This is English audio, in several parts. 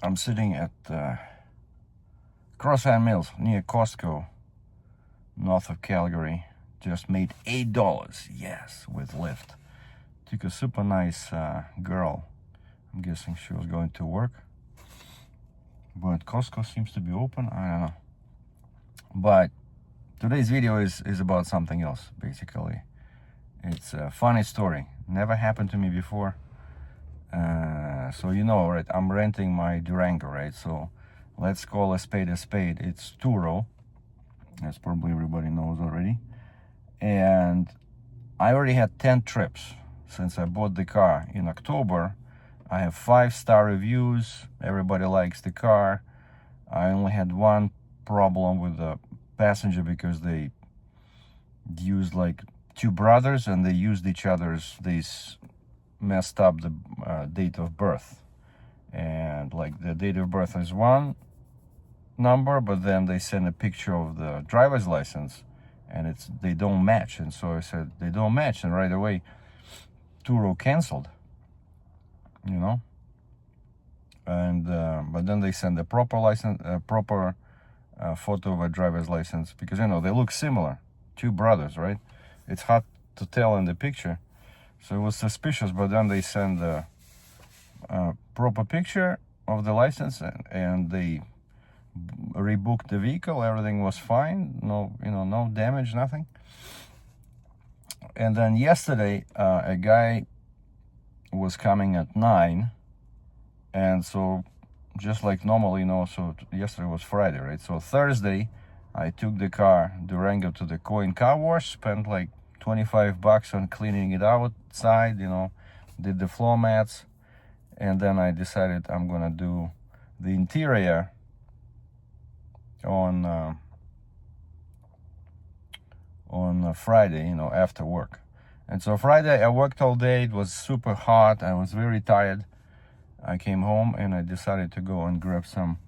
I'm sitting at Crosshand Mills near Costco, north of Calgary. Just made $8, yes, with Lyft. Took a super nice girl. I'm guessing she was going to work. But Costco seems to be open, I don't know. But today's video is about something else, basically. It's a funny story. Never happened to me before. So you know, right, I'm renting my Durango, right? So let's call a spade a spade. It's two-row, as probably everybody knows already. And I already had 10 trips since I bought the car in October. I have 5-star reviews. Everybody likes the car. I only had one problem with the passenger because they used like two brothers and they used each other's, they messed up the date of birth. And like the date of birth is one number, but then they send a picture of the driver's license and they don't match. And so I said, they don't match. And right away, two-row canceled, you know. And but then they send a proper license, photo of a driver's license, because, you know, they look similar, two brothers, right? It's hard to tell in the picture. So it was suspicious, but then they send a proper picture of the license and they rebooked the vehicle. Everything was fine. No, you know, no damage, nothing. And then yesterday, a guy was coming at 9. And so just like normal, you know, so yesterday was Friday, right? So Thursday, I took the car, Durango, to the Coin Car Wash, spent like $25 on cleaning it outside, you know, did the floor mats. And then I decided I'm gonna do the interior on Friday, you know, after work. And so Friday I worked all day. It was super hot. I was very tired. I came home and I decided to go and grab some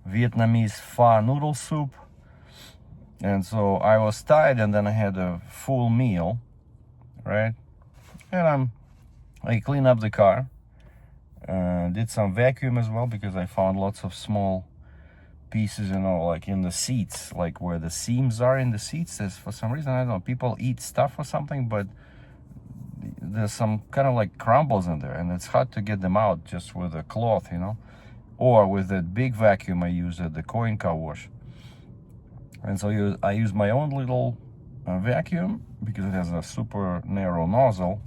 Vietnamese pho noodle soup. And so I was tired, and then I had a full meal, right? And I cleaned up the car, did some vacuum as well, because I found lots of small pieces, you know, like in the seats, like where the seams are in the seats. There's, for some reason, I don't know, people eat stuff or something, but there's some kind of like crumbles in there, and it's hard to get them out just with a cloth, you know, or with that big vacuum I use at the Coin Car Wash. And so I use my own little vacuum, because it has a super narrow nozzle.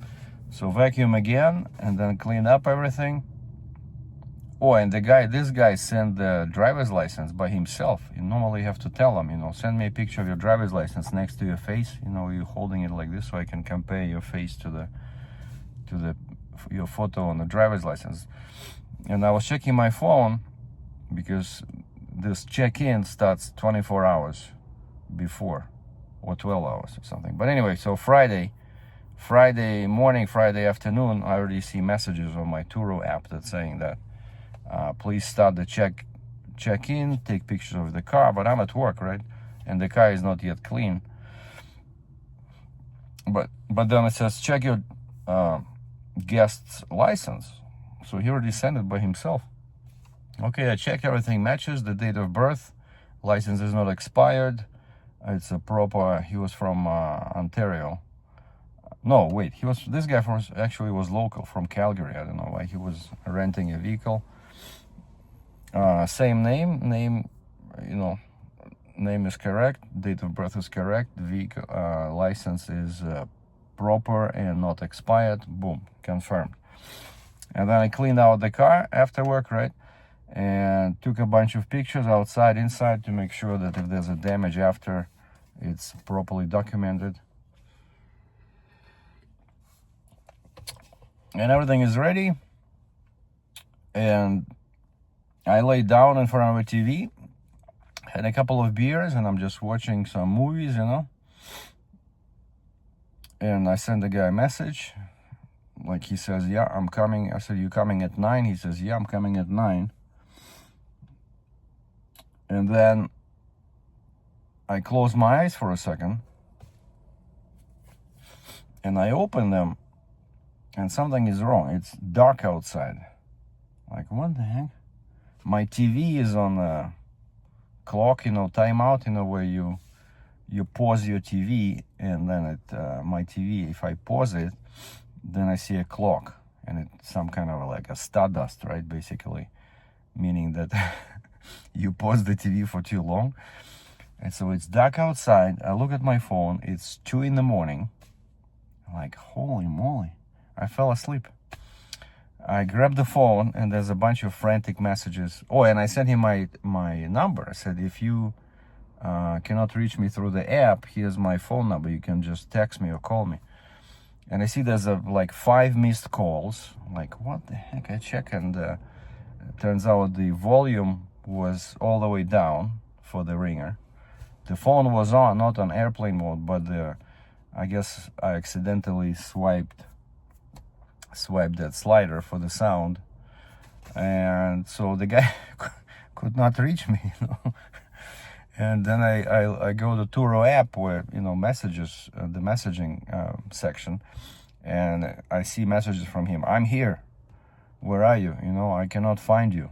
So vacuum again and then clean up everything. Oh, and this guy sent the driver's license by himself. You normally have to tell him, you know, send me a picture of your driver's license next to your face. You know, you're holding it like this so I can compare your face to your photo on the driver's license. And I was checking my phone because this check-in starts 24 hours before, or 12 hours or something. But anyway, so Friday morning, Friday afternoon, I already see messages on my two-row app that's saying that please start the check-in, take pictures of the car. But I'm at work, right? And the car is not yet clean. But then it says check your guest's license. So he already sent it by himself. Okay, I checked, everything matches. The date of birth, license is not expired. It's a proper, he was from Ontario. No, wait, this guy actually was local, from Calgary. I don't know why he was renting a vehicle. Same name, you know, name is correct, date of birth is correct, the vehicle license is proper and not expired. Boom, confirmed. And then I cleaned out the car after work, right? And took a bunch of pictures outside, inside, to make sure that if there's a damage after, it's properly documented. And everything is ready. And I laid down in front of a TV, had a couple of beers, and I'm just watching some movies, you know. And I sent the guy a message. Like, he says, yeah, I'm coming. I said, you coming at 9? He says, yeah, I'm coming at 9. And then I closed my eyes for a second, and I opened them, and something is wrong. It's dark outside. Like, what the heck? my TV is on a clock, timeout, where you pause your TV, and then my TV, if I pause it, then I see a clock, and it's some kind of like a stardust, right? Basically, meaning that you pause the TV for too long. And so it's dark outside. I look at my phone. It's 2 in the morning. I'm like, holy moly! I fell asleep. I grabbed the phone, and there's a bunch of frantic messages. Oh, and I sent him my number. I said, if you cannot reach me through the app, here's my phone number. You can just text me or call me. And I see there's like 5 missed calls. I'm like, what the heck? I check, and it turns out the volume was all the way down for the ringer. The phone was on, not on airplane mode, but I guess I accidentally swiped that slider for the sound, and so the guy could not reach me, And then I go to Turo app, where messages, the messaging section, and I see messages from him. I'm here. Where are you? I cannot find you.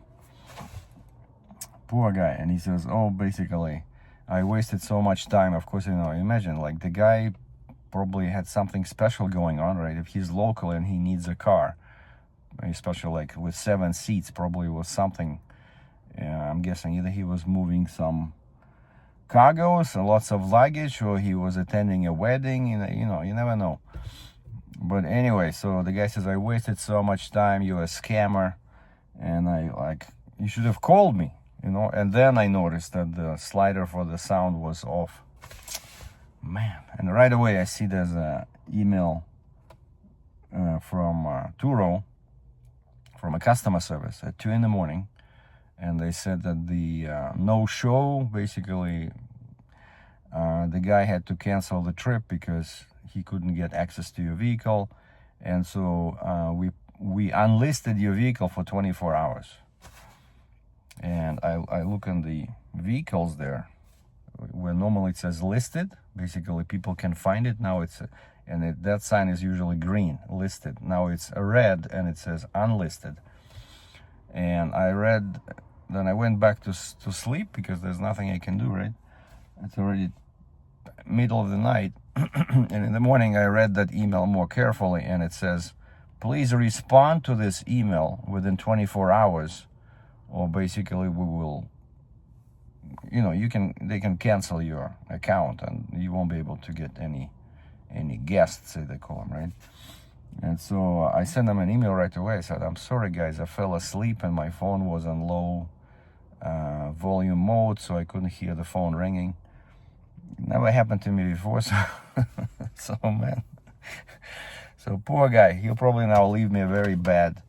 Poor guy. And he says, oh, basically, I wasted so much time. Of course, imagine, like, the guy probably had something special going on, right? If he's local and he needs a car, especially like with 7 seats, probably was something. I'm guessing either he was moving some cargoes, lots of luggage, or he was attending a wedding. You never know. But anyway, so the guy says, I wasted so much time. You're a scammer, and you should have called me. And then I noticed that the slider for the sound was off. Man, and right away I see there's an email from Turo, from a customer service at 2 in the morning, and they said that the no-show, basically, the guy had to cancel the trip because he couldn't get access to your vehicle, and so we unlisted your vehicle for 24 hours. And I look on the vehicles there, where normally it says listed. Basically, people can find it. Now that sign is usually green, listed. Now it's red, and it says unlisted. And then I went back to sleep, because there's nothing I can do, right? It's already middle of the night. And in the morning, I read that email more carefully, and it says, please respond to this email within 24 hours, or basically we will, they can cancel your account, and you won't be able to get any guests, they call them, right? And so I sent them an email right away. I said, I'm sorry, guys, I fell asleep, and my phone was on low volume mode, so I couldn't hear the phone ringing. Never happened to me before, so man. So poor guy, he'll probably now leave me a very bad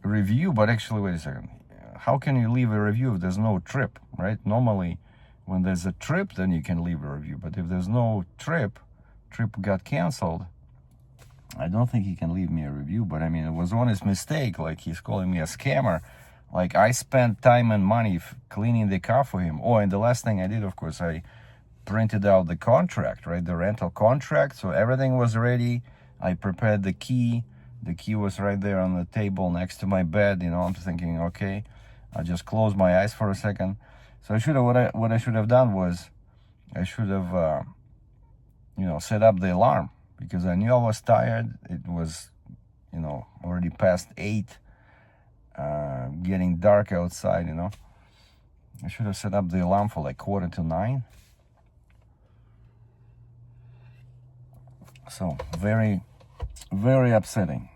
review. But actually, wait a second. How can you leave a review if there's no trip, right? Normally, when there's a trip, then you can leave a review. But if there's no trip got canceled, I don't think he can leave me a review. But I mean, it was honest mistake. Like, he's calling me a scammer. Like, I spent time and money cleaning the car for him. Oh, and the last thing I did, of course, I printed out the contract, right? The rental contract. So everything was ready. I prepared the key. The key was right there on the table next to my bed. I'm thinking, okay, I'll just close my eyes for a second. So what I should have done was, I should have, set up the alarm, because I knew I was tired. It was, already past 8, getting dark outside. I should have set up the alarm for like 8:45. So very, very upsetting,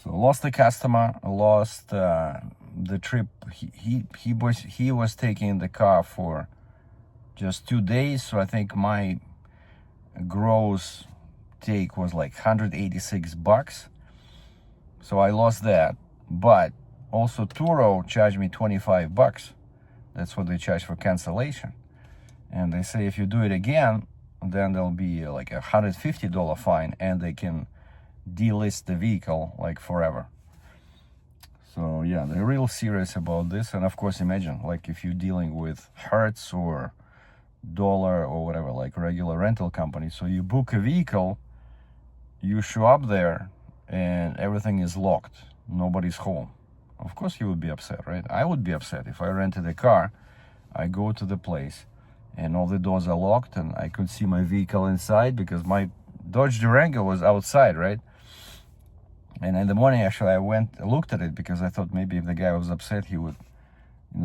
So lost the customer, lost the trip. He was taking the car for just 2 days. So I think my gross take was like $186. So I lost that. But also Turo charged me $25. That's what they charge for cancellation. And they say if you do it again, then there'll be like a $150 fine, and they can delist the vehicle like forever. So yeah, they're real serious about this. And of course, imagine, like, if you're dealing with Hertz or Dollar or whatever, like regular rental company. So you book a vehicle, you show up there, and everything is locked. Nobody's home. Of course he would be upset, right? I would be upset if I rented a car. I go to the place and all the doors are locked and I could see my vehicle inside because my Dodge Durango was outside, right? And in the morning, actually, I looked at it because I thought maybe if the guy was upset, he would,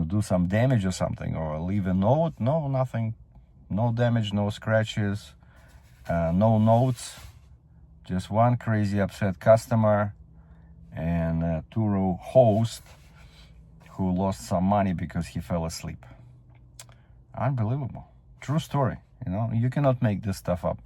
do some damage or something, or leave a note. No, nothing. No damage, no scratches, no notes. Just one crazy upset customer and a Turo host who lost some money because he fell asleep. Unbelievable. True story. You cannot make this stuff up.